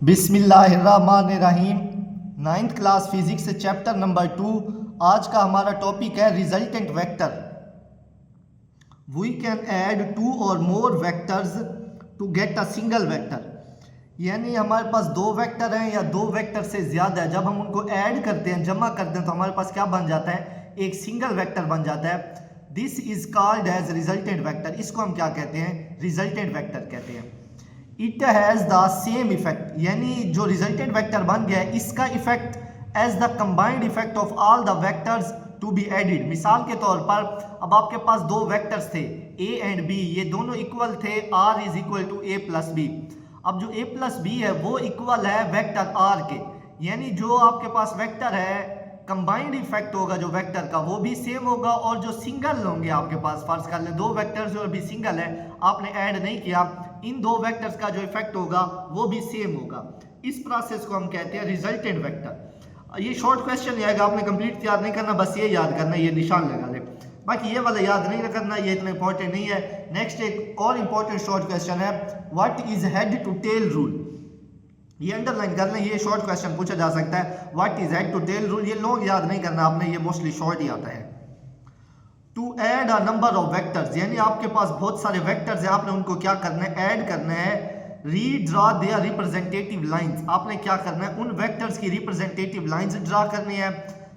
बिस्मिल्लाहिर्रहमानिर्रहीम। 9th class physics chapter number 2। आज का हमारा टॉपिक है resultant vector. We can add 2 और more vectors to get a single vector. यानी हमारे पास दो वेक्टर हैं या दो वेक्टर से ज़्यादा है, जब हम उनको ऐड करते हैं, जमा करते हैं, तो हमारे पास क्या बन जाता है? एक सिंगल वेक्टर बन जाता है। This is called as resultant vector. इसको हम क्या कहते हैं? रिजल्टेंट वेक्टर कहते हैं। It has the same effect, यानी जो रिजल्टेंट वेक्टर बन गया है इसका effect as the combined effect of all the vectors to be added. मिसाल के तौर पर अब आपके पास दो वेक्टर्स थे a एंड b, ये दोनों इक्वल थे, r is equal to a plus B. अब जो a प्लस बी है वो इक्वल है वेक्टर r के, यानी जो आपके पास वेक्टर है कंबाइंड इफेक्ट होगा जो वेक्टर का वो भी सेम होगा, और जो सिंगल होंगे आपके पास, फर्ज कर ले दो वेक्टर्स और भी सिंगल है, आपने ऐड नहीं किया, इन दो वेक्टर्स का जो इफेक्ट होगा वो भी सेम होगा। इस प्रोसेस को हम कहते हैं रिजल्टेंट वेक्टर। ये शॉर्ट क्वेश्चन आएगा, आपने कंप्लीट याद नहीं करना, बस ये याद करना, ये निशान लगा ले, बाकी ये वाला याद नहीं करना, ये इतना इंपॉर्टेंट नहीं है। नेक्स्ट एक और इंपॉर्टेंट शॉर्ट क्वेश्चन है, what is head to tail rule. ये अंडरलाइन कर लें, ये शॉर्ट क्वेश्चन पूछा जा सकता है, what is head to tail rule. ये लॉन्ग याद नहीं करना आपने, ये मोस्टली शॉर्ट ही आता है। To add a number of vectors, यानी आपके पास बहुत सारे वेक्टर्स हैं, आपने उनको क्या करना है? ऐड करना है। रीड्रा देयर रिप्रेजेंटेटिव लाइंस, आपने क्या करना है? उन वेक्टर्स की रिप्रेजेंटेटिव लाइंस ड्रा करनी है,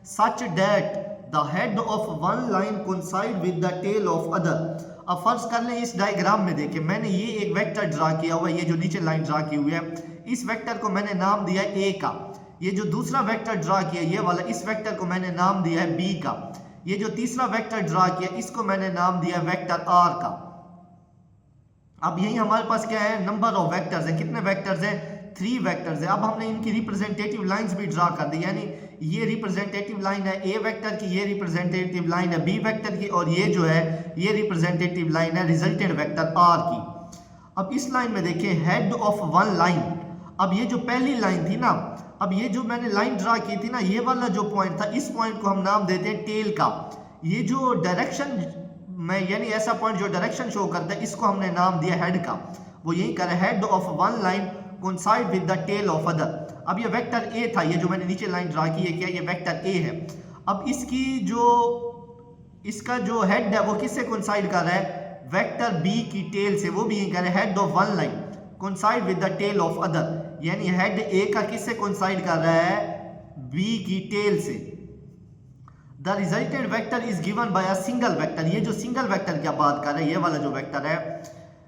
such that the head of one line coincide with the tail of other. अब फर्ज कर लें इस डायग्राम में देखें, मैंने ये एक वेक्टर ड्रा किया हुआ है, ये जो नीचे लाइन ड्रा की हुई है, इस वेक्टर को मैंने नाम दिया है ए का। ये जो दूसरा वेक्टर ड्रा किया ये वाला, इस वेक्टर को मैंने नाम दिया है बी का। ये जो तीसरा वेक्टर ड्रा किया इसको मैंने नाम दिया वेक्टर आर का। अब यही हमारे पास क्या है? नंबर ऑफ वेक्टर्स है। कितने वेक्टर्स हैं? 3 वेक्टर्स है। अब हमने इनकी रिप्रेजेंटेटिव लाइंस भी ड्रा कर दी, यानी ये रिप्रेजेंटेटिव लाइन है ए वेक्टर की, ये रिप्रेजेंटेटिव लाइन है बी वेक्टर की, और ये जो है ये रिप्रेजेंटेटिव लाइन है रिजल्टेंट वेक्टर आर की। अब इस लाइन में देखिए, हेड ऑफ वन लाइन। अब ये जो पहली लाइन थी ना, अब ये जो मैंने लाइन ड्रा की थी ना, ये वाला जो पॉइंट था, इस पॉइंट को हम नाम देते हैं टेल का। ये जो डायरेक्शन में, यानी ऐसा पॉइंट जो डायरेक्शन शो करता है, इसको हमने नाम दिया हेड का। वो यही कर head of one line coincide with the tail of other. अब ये वेक्टर ए था, ये जो मैंने नीचे लाइन ड्रा की है, क्या ये वेक्टर ए है। अब इसकी जो इसका जो हेड है वो किससे कोइंसाइड कर रहा है? वेक्टर बी की टेल से। वो भी यही कर रहा है, head of one line coincide with the tail of other, यानी हेड ए का किससे कोइंसाइड कर रहा है? बी की टेल से। The resultant vector is given by a single vector. ये जो सिंगल वेक्टर की बात कर रहे हैं, ये वाला जो वेक्टर है,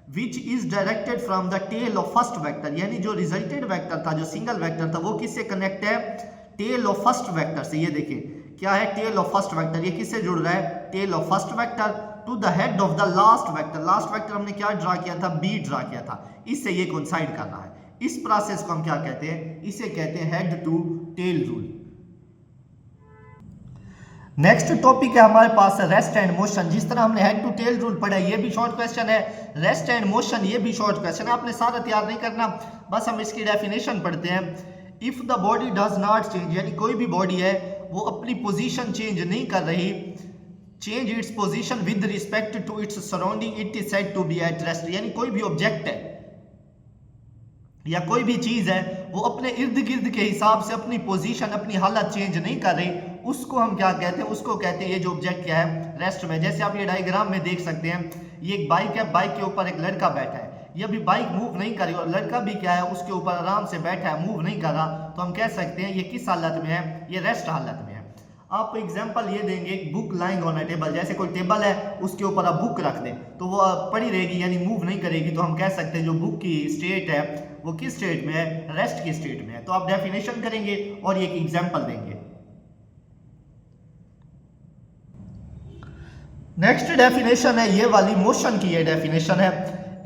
which is directed from the tail of first vector, यानी जो रिजल्टेंट वेक्टर था, जो सिंगल वेक्टर था, वो किससे कनेक्ट है? टेल ऑफ फर्स्ट वेक्टर से। ये देखिए क्या है? Tail of first vector. ये किससे जुड़ रहा है? Tail of first vector to the head of the last vector. Last vector हमने क्या ड्रा किया था? बी ड्रा किया था, इससे ये कोइंसाइड कर रहा है। इस प्रोसेस को हम क्या कहते हैं? इसे कहते हैं head to tail rule. Next topic है हमारे पास रेस्ट एंड मोशन। जिस तरह हमने हेड टू टेल रूल पढ़ा, ये भी शॉर्ट क्वेश्चन है। रेस्ट एंड मोशन ये भी शॉर्ट क्वेश्चन है, आपने सारा तैयार नहीं करना, बस हम इसकी डेफिनेशन पढ़ते हैं। If the body does not change, यानी कोई भी बॉडी है वो अपनी पोजीशन चेंज नहीं कर रही, change its position with respect to its surrounding, it is said to be at rest. यानी कोई भी ऑब्जेक्ट है या कोई भी चीज है वो अपने इर्द गिर्द के हिसाब से अपनी पोजीशन, अपनी हालत चेंज नहीं कर रही, उसको हम क्या कहते हैं? उसको कहते हैं ये जो ऑब्जेक्ट क्या है? रेस्ट में। जैसे आप ये डायग्राम में देख सकते हैं, ये एक बाइक है, बाइक के ऊपर एक लड़का बैठा है, ये अभी बाइक मूव नहीं कर रही और लड़का भी क्या है? उसके ऊपर आराम से बैठा है, मूव नहीं कर रहा, तो हम कह सकते हैं ये किस हालत में है? ये रेस्ट हालत में है। आप एग्जाम्पल ये देंगे, book lying on a table, जैसे कोई टेबल है उसके ऊपर आप बुक रख दें तो वो पड़ी रहेगी, यानी मूव नहीं करेगी, तो हम कह सकते हैं जो बुक की स्टेट है वो किस स्टेट में है? रेस्ट की स्टेट में है। तो आप डेफिनेशन करेंगे और एक एग्जाम्पल देंगे। नेक्स्ट डेफिनेशन है ये वाली, मोशन की ये डेफिनेशन है।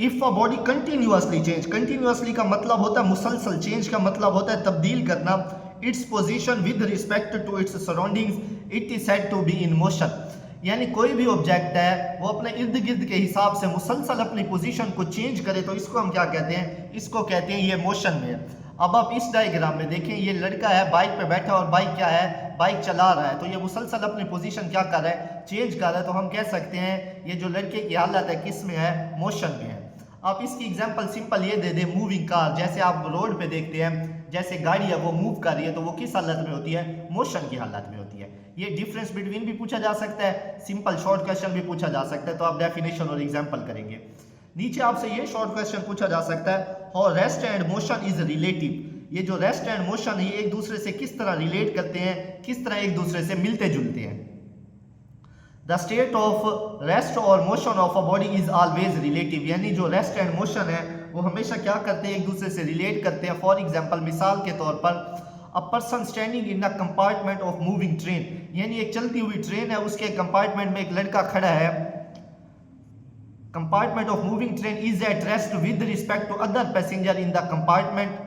If a body continuously change, continuously का मतलब होता है मुसलसल, चेंज का मतलब होता है तब्दील करना, its position with respect to its surroundings, it is said to be in motion. यानी कोई भी ऑब्जेक्ट है वो अपने इर्द गिर्द के हिसाब से मुसलसल अपनी पोजीशन को चेंज करे, तो इसको हम क्या कहते हैं? इसको कहते हैं ये मोशन में है। अब आप इस डायग्राम में देखें, ये लड़का है बाइक पे बैठा और बाइक क्या है? बाइक चला रहा है, तो ये मुसलसल अपनी पोजीशन क्या कर रहा है? चेंज कर रहा है, तो हम कह सकते हैं ये जो लड़के की हालत है किस में है? मोशन में है। आप इसकी एग्जांपल सिंपल ये दे दें, मूविंग कार, जैसे आप रोड पे देखते हैं, जैसे गाड़ी है वो मूव कर रही है तो वो किस हालत में होती है, मोशन की हालत में होती है। ये डिफरेंस बिटवीन भी पूछा जा सकता है, सिंपल शॉर्ट क्वेश्चन भी पूछा जा सकता है, तो आप डेफिनेशन और एग्जांपल करेंगे। नीचे आपसे ये शॉर्ट क्वेश्चन पूछा जा सकता है, how rest and motion is relative. ये जो रेस्ट एंड मोशन है ये एक दूसरे से किस तरह रिलेट करते हैं, किस तरह एक दूसरे से मिलते जुलते हैं। द स्टेट ऑफ रेस्ट और motion of a body is always relative, यानी जो रेस्ट एंड मोशन है वो हमेशा क्या करते हैं, एक दूसरे से रिलेट करते हैं। फॉर एग्जांपल, मिसाल के तौर पर, a person standing in a compartment of moving train, यानी एक चलती हुई ट्रेन है, उसके कंपार्टमेंट में एक लड़का खड़ा है। Compartment of moving train is at rest with respect to other passenger in the compartment,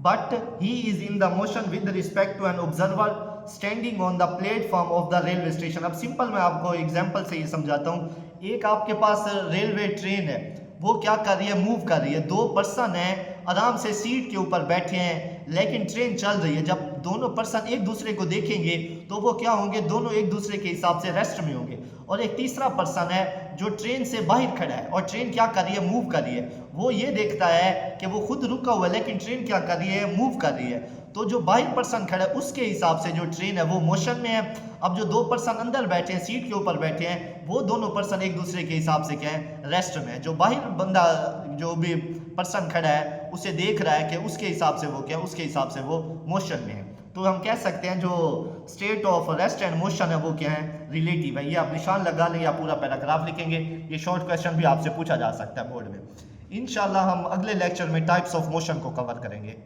but he is in the motion with respect to an observer standing on the platform of the railway station. अब simple मैं आपको example से ये समझाता हूँ। एक आपके पास railway train है, वो क्या कर रही है, मूव कर रही है। दो पर्सन हैं, आराम से सीट के ऊपर बैठे हैं, लेकिन ट्रेन चल रही है। जब दोनों पर्सन एक दूसरे को देखेंगे तो वो क्या होंगे, दोनों एक दूसरे के हिसाब से रेस्ट में होंगे। और एक तीसरा पर्सन है जो ट्रेन से बाहर खड़ा है और ट्रेन क्या कर रही है, मूव कर रही है। वो ये देखता है कि वो खुद रुका हुआ है लेकिन ट्रेन क्या कर रही है, मूव कर रही है। तो जो बाहर पर्सन खड़ा है उसके हिसाब से जो ट्रेन है वो मोशन में है। अब जो दो पर्सन अंदर बैठे हैं, सीट के ऊपर बैठे हैं, वो दोनों पर्सन एक दूसरे के हिसाब से क्या है, रेस्ट में है। जो बाहर बंदा, जो भी पर्सन खड़ा है, उसे देख रहा है कि उसके हिसाब से वो क्या, उसके हिसाब से वो मोशन में है। तो हम कह सकते हैं जो state of rest and motion है वो क्या है, रिलेटिव है। ये आप निशान लगा लें या पूरा पैराग्राफ लिखेंगे। ये शॉर्ट क्वेश्चन भी आपसे पूछा जा सकता है बोर्ड में। इंशाल्लाह हम अगले लेक्चर में टाइप्स ऑफ मोशन को कवर करेंगे।